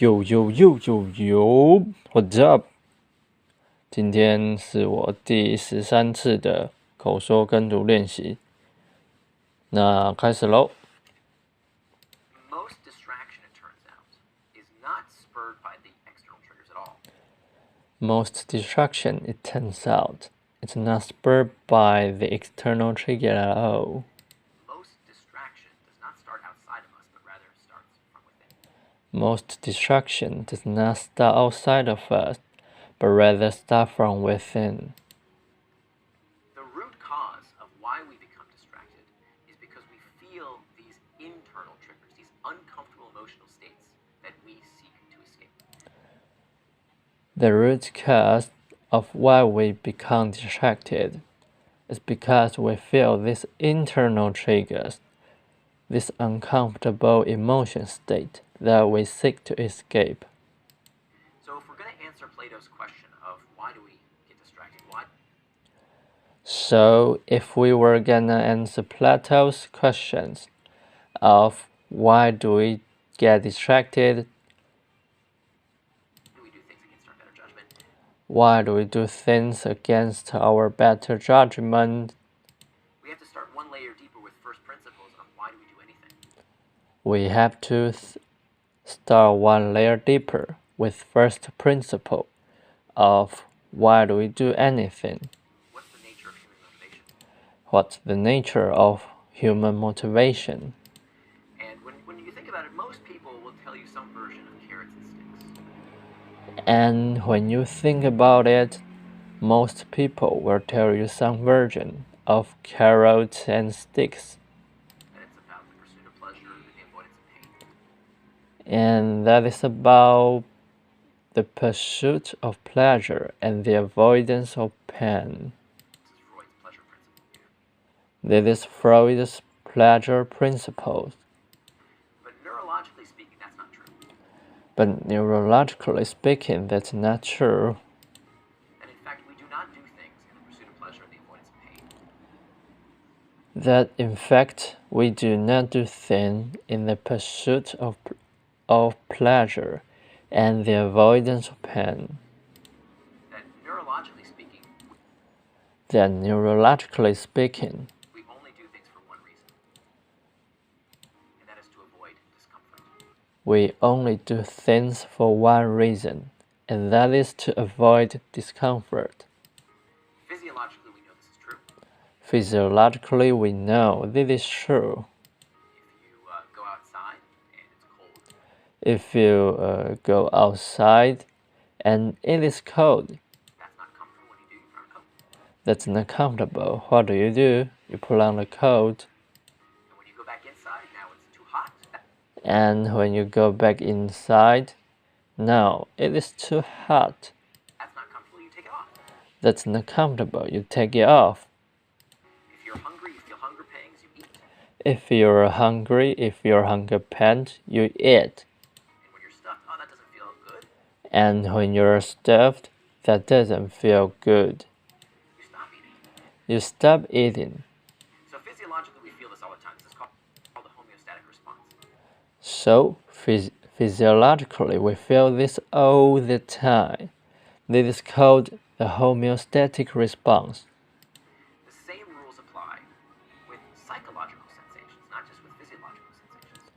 What's up？ 今天是我第13次的口说跟读练习，那开始咯。 Most distraction, it turns out, is not spurred by the external triggers at all. Most distraction, it turns out, it's not spurred by the external trigger at all. Most distraction does not start outside of us, but rather starts from within. Most distraction does not start outside of us, but rather start from within. The root cause of why we become distracted is because we feel these internal triggers, these uncomfortable emotional states that we seek to escape. The root cause of why we become distracted is because we feel these internal triggers, this uncomfortable emotion state that we seek to escape. So if we're going to answer Plato's question of why do we get distracted, So if we were gonna answer Plato's questions of why do we get distracted, do we do things against our better judgment? why do we do things against our better judgment? We have to start one layer deeper with first principles of why do we do anything. We have to start one layer deeper with first principle of why do we do anything? What's the nature of human motivation? What's the nature of human motivation? And when you think about it, most people will tell you some version of carrots and sticks. And when you think about it, most people will tell you some version of carrots and sticks. And it's about the pursuit of pleasure and the avoidance of pain. And that is about the pursuit of pleasure and the avoidance of pain. This is This is Freud's Freud's pleasure principle here. pleasure principle. But neurologically speaking, that's not true. But neurologically speaking, that's not true. And in fact, we do not do things in the pursuit of pleasure and the avoidance of pain. That in fact, we do not do things in the pursuit of pleasure and the avoidance of pain. That neurologically speaking, we only do things for one reason. And that is to avoid discomfort. We only do things for one reason, and that is to avoid discomfort. Physiologically, we know this is true. Physiologically, we know this is true. If you go outside and it's cold, If you go outside and it is cold, that's not comfortable. that's not comfortable. What do? You put on a coat. What do? You put on a coat. And when you go back inside, now it's too hot. And when you go back inside, now it is too hot. That's not comfortable. You take it off. That's not comfortable. You take it off. If you're hungry, you feel hunger pangs, you eat. If you're hungry, if you're hunger pangs, you eat. And when you're stuffed, that doesn't feel And when you're stuffed, that doesn't feel good. good. You stop eating. You stop eating. So physiologically, we feel this all the time. This is called the homeostatic response. So physiologically, we feel this all the time. This is called the homeostatic response. The same rules apply with psychological sensations, not just with physiological sensations.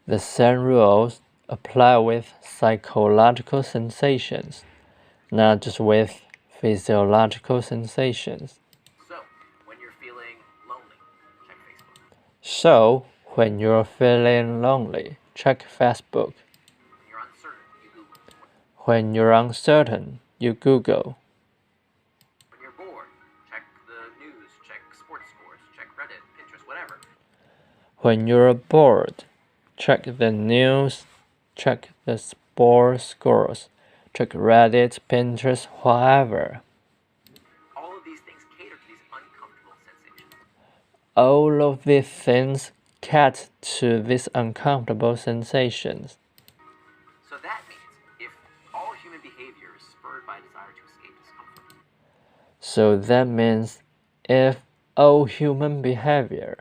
The same rules apply with psychological sensations, not just with physiological sensations. So, when you're feeling lonely, check Facebook. So, when you're feeling lonely, check Facebook. When you're uncertain, you Google. When you're uncertain, you Google. When you're bored, check the news, check sports scores, check Reddit, Pinterest, whatever. When you're bored, check the news, check the sports scores, check Reddit, Pinterest, whatever. All of these things cater to these uncomfortable sensations. All of these things cater to these uncomfortable sensations. So that means if all human behavior is spurred by a desire to escape discomfort. So that means if all human behavior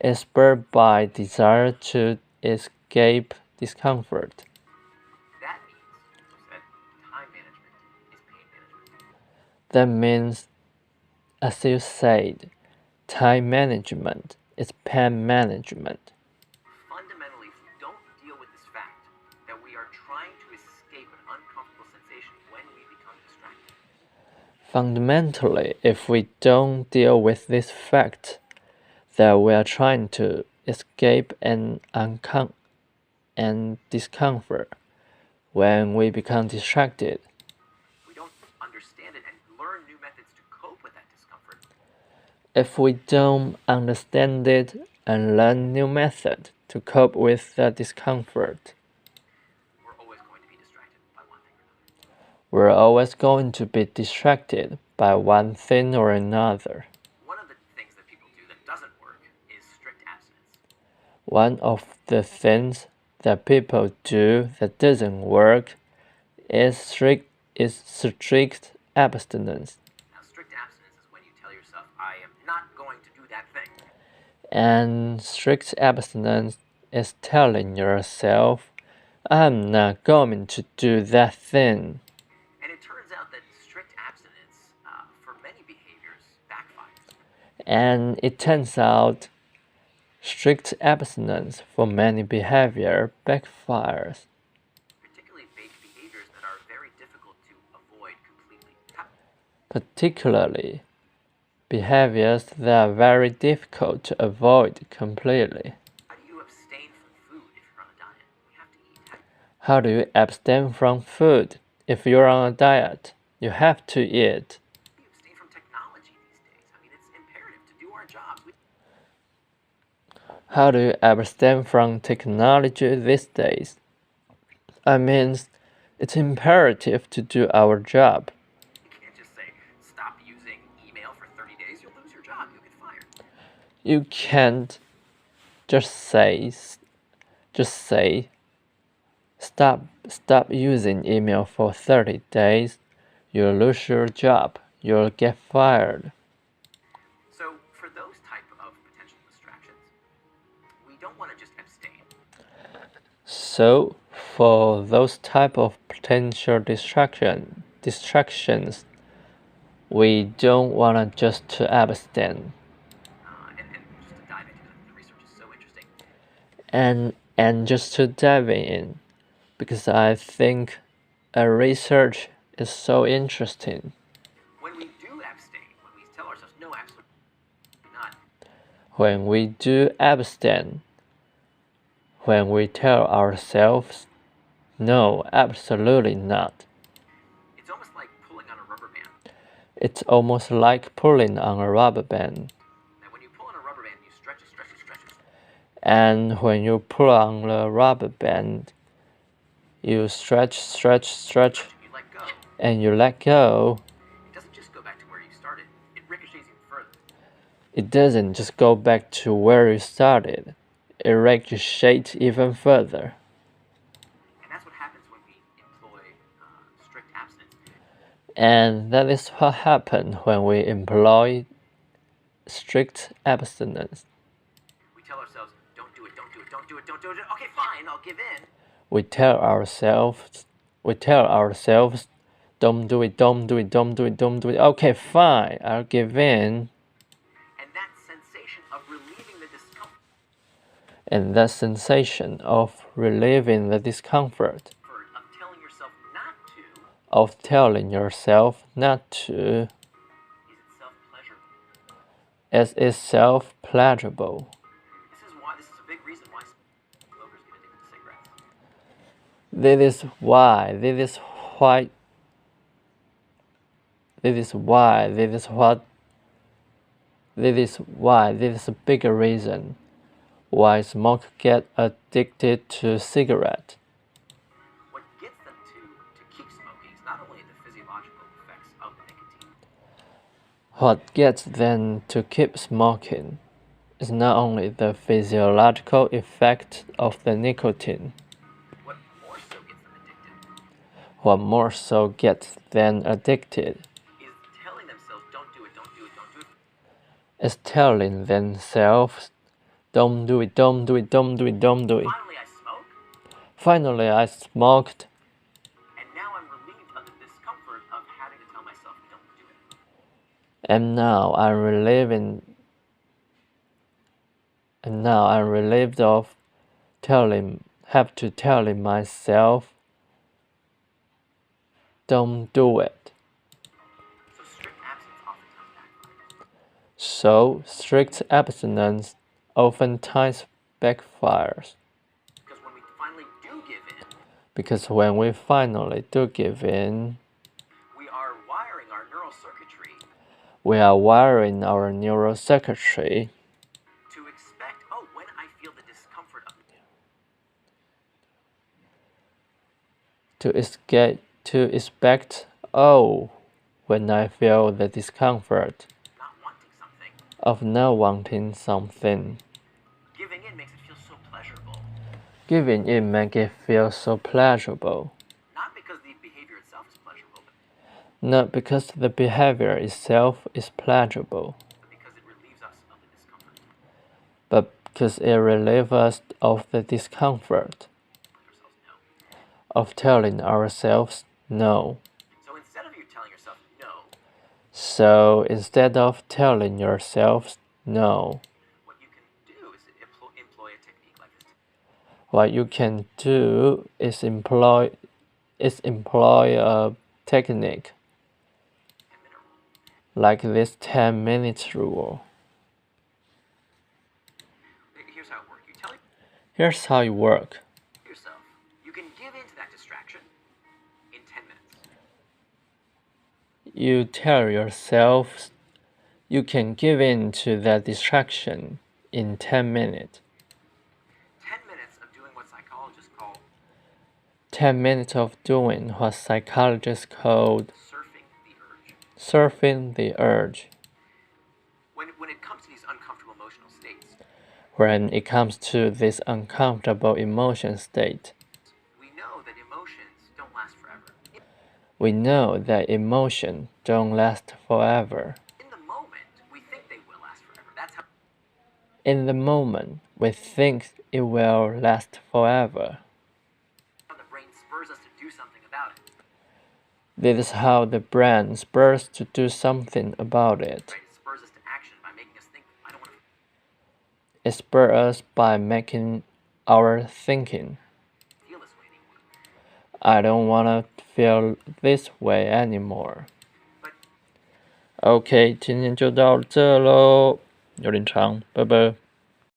is spurred by desire to escape discomfort, That means, as you said, time management is pain management. Fundamentally, if we don't deal with this fact that we are trying to escape an uncomfortable sensation when we become distracted. Fundamentally, if we don't deal with this fact that we are trying to escape an discomfort when we become distracted, we don't understand it and learn new methods to cope with that discomfort. If we don't understand it and learn new methods to cope with the discomfort, we're always going to be distracted by one thing or another. We're always going to be distracted by one thing or another. One of the things that people do that doesn't work is strict abstinence. One of the things that people do that doesn't work is strict abstinence. Now, strict abstinence is when you tell yourself, I am not going to do that thing. And strict abstinence is telling yourself, I'm not going to do that thing. And it turns out that strict abstinence, for many behaviors, backfires. And it turns out strict abstinence for many behavior backfires. Particularly behaviors that are very difficult to avoid completely. Particularly behaviors that are very difficult to avoid completely. How do you abstain from food if you're on a diet? You have to eat. How do you abstain from food if you're on a diet? You have to eat. You abstain from technology these days. I mean, it's imperative to do our jobs. How do you abstain from technology these days? I mean, it's imperative to do our job. You can't just say, stop using email for 30 days. You'll lose your job. You'll get fired. You can't just say, stop using email for 30 days. You'll lose your job. You'll get fired. So for those type of potential distractions, we don't want to just abstain. So for those type of potential distractions, we don't want to just abstain. And just to dive into the research is so interesting. And just to dive in, because I think research is so interesting. When we do abstain, when we tell ourselves, no, absolutely not. When we do abstain, when we tell ourselves, no, absolutely not. It's almost like pulling on a rubber band. It's almost like pulling on a rubber band. And when you pull on a rubber band, you stretch it. And when you pull on the rubber band, you stretch, You let go. and you let go. It doesn't just go back to where you started. It ricochets even further. It doesn't just go back to where you started. It ricochets even further. And that's what happens when we employ strict abstinence. And that is what happens when we employ strict abstinence. We tell ourselves, don't do it. Okay, fine, I'll give in. We tell ourselves, don't do it. Okay, fine, I'll give in. And that sensation of relieving the discomfort. And that sensation of relieving the discomfort, Of telling yourself not to, is itself pleasurable. This is a big reason why smokers get addicted to cigarettes. This is a bigger reason why smokers get addicted to cigarette. What gets them to keep smoking is not only the physiological effects of the nicotine. What gets them to keep smoking is not only the physiological effect of the nicotine. What more so gets them addicted is telling themselves, don't do it. Is telling themselves, don't do it. Finally, I smoked. And now I'm relieved of the discomfort of having to tell myself, don't do it. And now I'm relieved of have to telling myself, don't do it. So strict abstinence So strict abstinence oftentimes oftentimes backfires. backfires. Because when we finally do give Because when we finally do give in, in, we are wiring our neural circuitry we are wiring our neural circuitry to expect, oh, when I feel the discomfort of to expect, oh, when I feel the discomfort not wanting something, of not wanting something, giving in makes it feel so pleasurable. giving it makes it feel so pleasurable. Not because the behavior itself is pleasurable, Not because the behavior itself is pleasurable, but because it relieves us of but because it relieves us of the the discomfort. discomfort Let ourselves know. of telling ourselves no. So instead of you telling yourself no, So instead of telling yourselves no, what you can do is employ a technique like this. what you can do is employ a technique 10-minute rule. like this 10 minutes rule. Here's how it works. You tell Here's how it works. yourself you can give in to that distraction in 10 minutes. You tell yourself you can give in to that distraction in 10 minutes. 10 minutes of doing what psychologists call 10 minutes of doing what psychologists call surfing the urge. surfing the urge. When it comes to these uncomfortable emotional states, When it comes to this uncomfortable emotion state, we know that emotions don't last forever. we know that emotions don't last forever. In the moment, we think they will last forever. That's In the moment, we think it will last forever. how the brain spurs us to do something about it. This is how the brain spurs to do something about it. Right? It spurs us to action by making us think, I don't want to It spurs us by making our thinking, feel this way anymore. I don't want to feel this way anymore. But OK，今天就到这喽，有点长，拜拜。